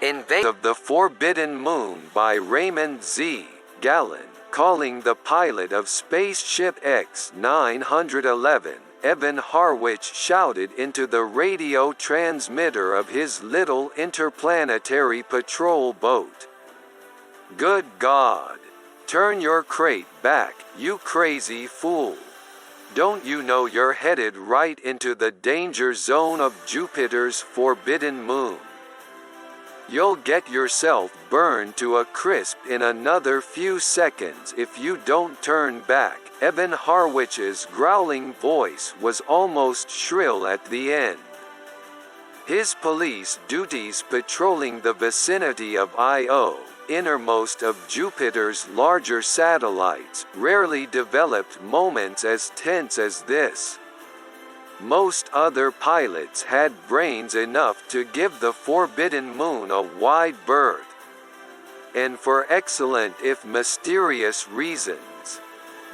Invaders of the Forbidden Moon by Raymond Z. GALLUN, calling the pilot of Spaceship X-911, Evan Harwich shouted into the radio transmitter of his little interplanetary patrol boat. "Good God! Turn your crate back, you crazy fool! Don't you know you're headed right into the danger zone of Jupiter's forbidden moon? You'll get yourself burned to a crisp in another few seconds if you don't turn back." Evan Harwich's growling voice was almost shrill at the end. His police duties patrolling the vicinity of Io, innermost of Jupiter's larger satellites, rarely developed moments as tense as this. Most other pilots had brains enough to give the forbidden moon a wide berth. And for excellent if mysterious reasons.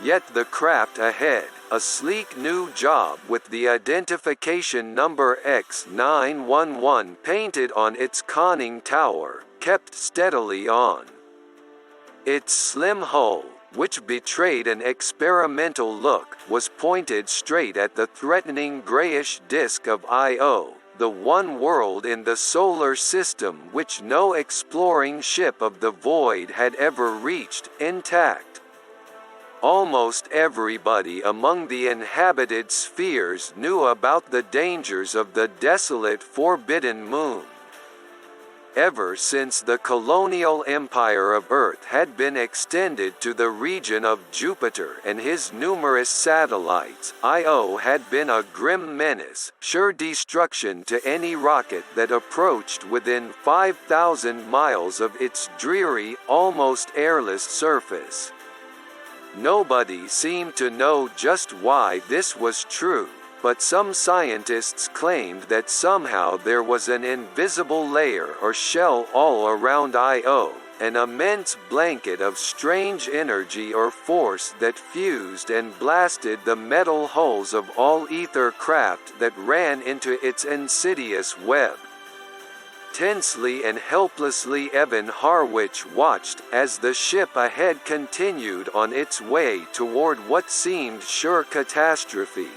Yet the craft ahead, a sleek new job with the identification number X-911 painted on its conning tower, kept steadily on. Its slim hull, which betrayed an experimental look, was pointed straight at the threatening grayish disk of Io, the one world in the solar system which no exploring ship of the void had ever reached, intact. Almost everybody among the inhabited spheres knew about the dangers of the desolate forbidden moon. Ever since the colonial empire of Earth had been extended to the region of Jupiter and his numerous satellites, Io had been a grim menace, sure destruction to any rocket that approached within 5,000 miles of its dreary, almost airless surface. Nobody seemed to know just why this was true, but some scientists claimed that somehow there was an invisible layer or shell all around Io, an immense blanket of strange energy or force that fused and blasted the metal hulls of all ether craft that ran into its insidious web. Tensely and helplessly Evan Harwich watched as the ship ahead continued on its way toward what seemed sure catastrophe.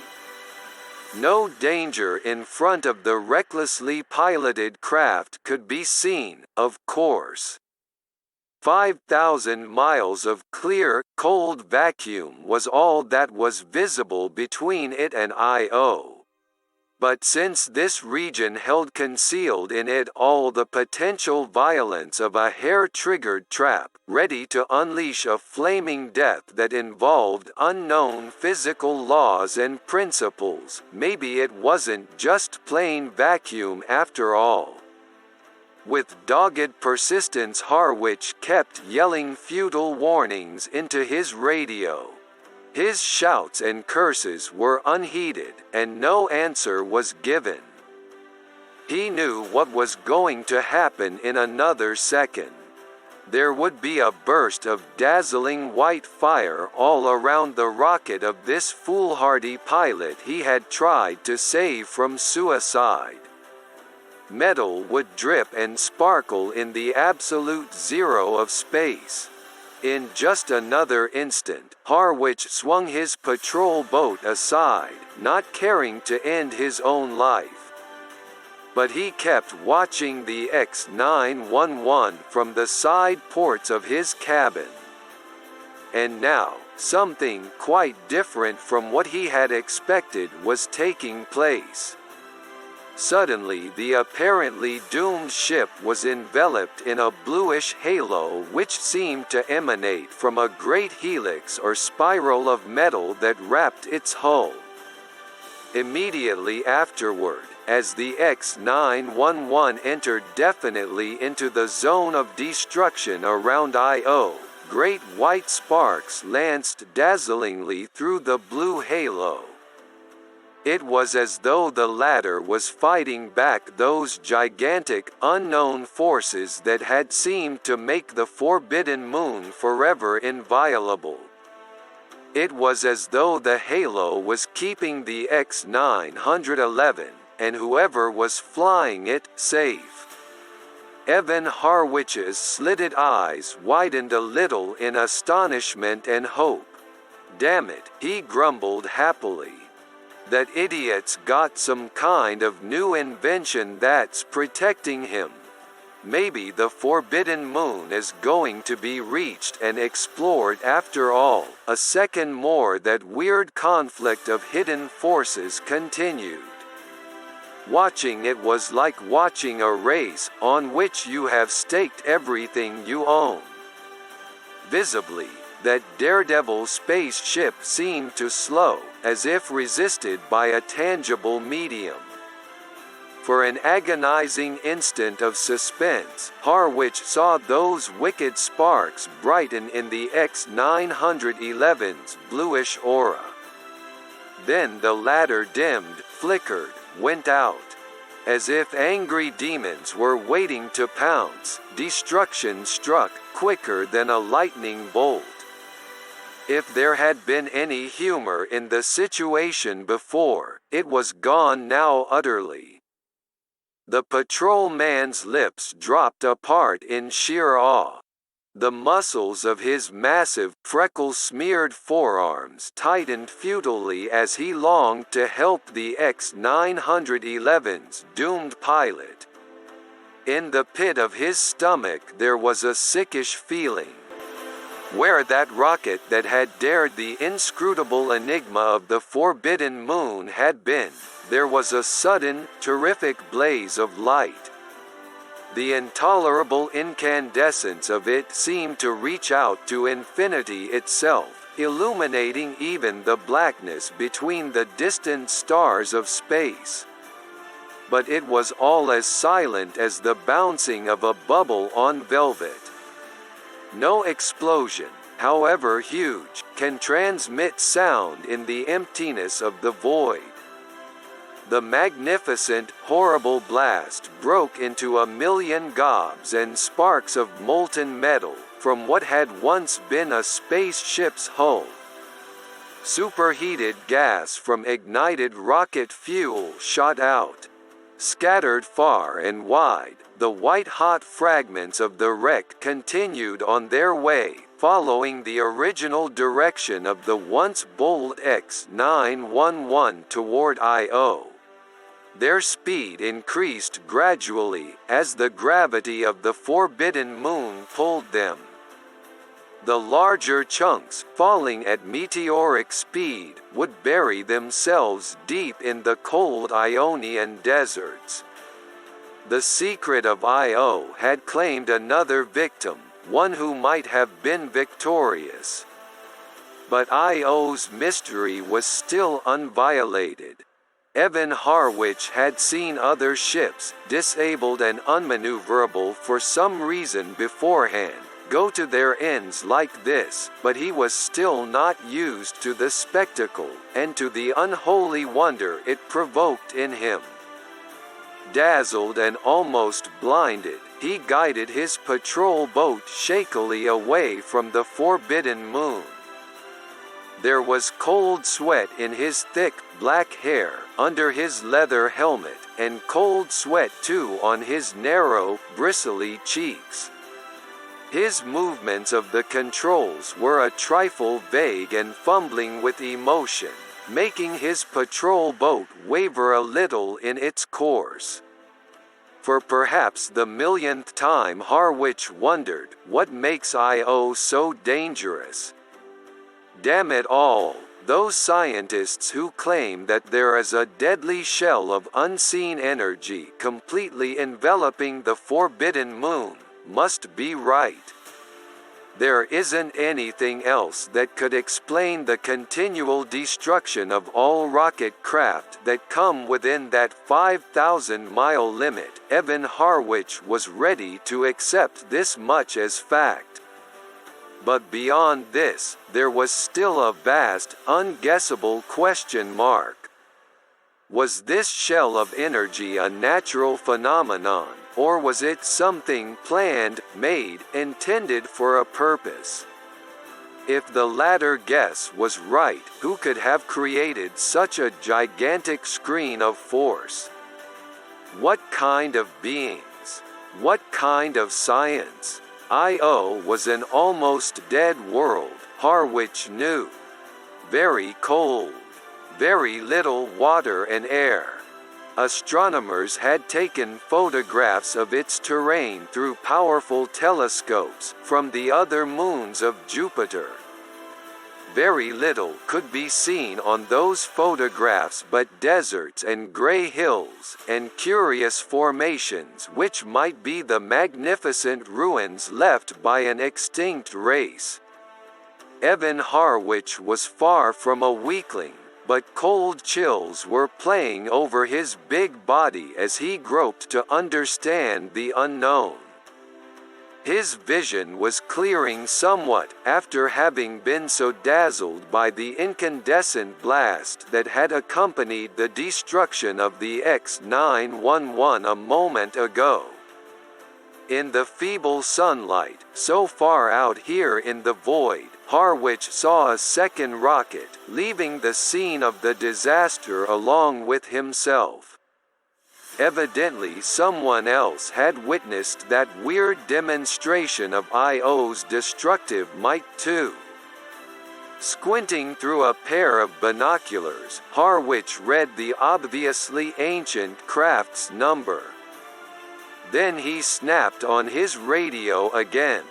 No danger in front of the recklessly piloted craft could be seen, of course. 5,000 miles of clear, cold vacuum was all that was visible between it and Io. But since this region held concealed in it all the potential violence of a hair-triggered trap, ready to unleash a flaming death that involved unknown physical laws and principles, maybe it wasn't just plain vacuum after all. With dogged persistence Harwich kept yelling futile warnings into his radio. His shouts and curses were unheeded, and no answer was given. He knew what was going to happen in another second. There would be a burst of dazzling white fire all around the rocket of this foolhardy pilot he had tried to save from suicide. Metal would drip and sparkle in the absolute zero of space. In just another instant, Harwich swung his patrol boat aside, not caring to end his own life. But he kept watching the X-911 from the side ports of his cabin. And now, something quite different from what he had expected was taking place. Suddenly the apparently doomed ship was enveloped in a bluish halo which seemed to emanate from a great helix or spiral of metal that wrapped its hull. Immediately afterward, as the X-911 entered definitely into the zone of destruction around Io, great white sparks lanced dazzlingly through the blue halo. It was as though the latter was fighting back those gigantic, unknown forces that had seemed to make the forbidden moon forever inviolable. It was as though the halo was keeping the X-911, and whoever was flying it, safe. Evan Harwich's slitted eyes widened a little in astonishment and hope. "Damn it," he grumbled happily. "That idiot's got some kind of new invention that's protecting him. Maybe the Forbidden Moon is going to be reached and explored after all." A second more that weird conflict of hidden forces continued. Watching it was like watching a race on which you have staked everything you own. Visibly, that daredevil spaceship seemed to slow, as if resisted by a tangible medium. For an agonizing instant of suspense, Harwich saw those wicked sparks brighten in the X-911's bluish aura. Then the latter dimmed, flickered, went out. As if angry demons were waiting to pounce, destruction struck, quicker than a lightning bolt. If there had been any humor in the situation before, it was gone now utterly. The patrolman's lips dropped apart in sheer awe. The muscles of his massive, freckle-smeared forearms tightened futilely as he longed to help the X-911's doomed pilot. In the pit of his stomach there was a sickish feeling. Where that rocket that had dared the inscrutable enigma of the Forbidden Moon had been, there was a sudden, terrific blaze of light. The intolerable incandescence of it seemed to reach out to infinity itself, illuminating even the blackness between the distant stars of space. But it was all as silent as the bouncing of a bubble on velvet. No explosion, however huge, can transmit sound in the emptiness of the void. The magnificent, horrible blast broke into a million gobs and sparks of molten metal from what had once been a spaceship's hull. Superheated gas from ignited rocket fuel shot out. Scattered far and wide, the white-hot fragments of the wreck continued on their way, following the original direction of the once bold X-911 toward Io. Their speed increased gradually, as the gravity of the Forbidden Moon pulled them. The larger chunks, falling at meteoric speed, would bury themselves deep in the cold Ionian deserts. The secret of Io had claimed another victim, one who might have been victorious. But Io's mystery was still unviolated. Evan Harwich had seen other ships, disabled and unmaneuverable for some reason beforehand, go to their ends like this, but he was still not used to the spectacle, and to the unholy wonder it provoked in him. Dazzled and almost blinded, he guided his patrol boat shakily away from the Forbidden Moon. There was cold sweat in his thick, black hair, under his leather helmet, and cold sweat too on his narrow, bristly cheeks. His movements of the controls were a trifle vague and fumbling with emotion, making his patrol boat waver a little in its course. For perhaps the millionth time Harwich wondered, what makes Io so dangerous? Damn it all, those scientists who claim that there is a deadly shell of unseen energy completely enveloping the Forbidden Moon, must be right. There isn't anything else that could explain the continual destruction of all rocket craft that come within that 5,000-mile limit. Evan Harwich was ready to accept this much as fact. But beyond this, there was still a vast, unguessable question mark. Was this shell of energy a natural phenomenon, or was it something planned, made, intended for a purpose? If the latter guess was right, who could have created such a gigantic screen of force? What kind of beings? What kind of science? Io was an almost dead world, Harwich knew. Very cold. Very little water and air. Astronomers had taken photographs of its terrain through powerful telescopes from the other moons of Jupiter. Very little could be seen on those photographs but deserts and grey hills, and curious formations which might be the magnificent ruins left by an extinct race. Evan Harwich was far from a weakling, but cold chills were playing over his big body as he groped to understand the unknown. His vision was clearing somewhat after having been so dazzled by the incandescent blast that had accompanied the destruction of the X-911 a moment ago. In the feeble sunlight, so far out here in the void, Harwich saw a second rocket, leaving the scene of the disaster along with himself. Evidently someone else had witnessed that weird demonstration of Io's destructive might too. Squinting through a pair of binoculars, Harwich read the obviously ancient craft's number. Then he snapped on his radio again.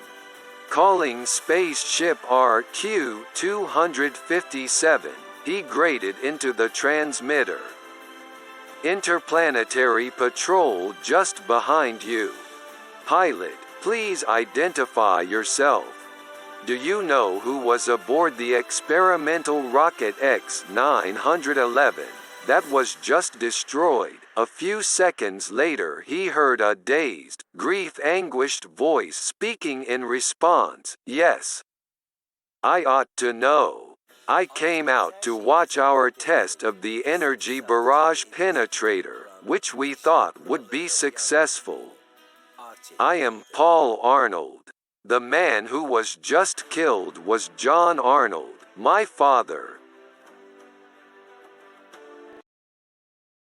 Calling spaceship RQ-257, he grated into the transmitter. Interplanetary patrol just behind you. Pilot, please identify yourself. Do you know who was aboard the experimental rocket X-911 that was just destroyed? A few seconds later he heard a dazed, grief-anguished voice speaking in response, "Yes. I ought to know. I came out to watch our test of the energy barrage penetrator, which we thought would be successful. I am Paul Arnold. The man who was just killed was John Arnold, my father.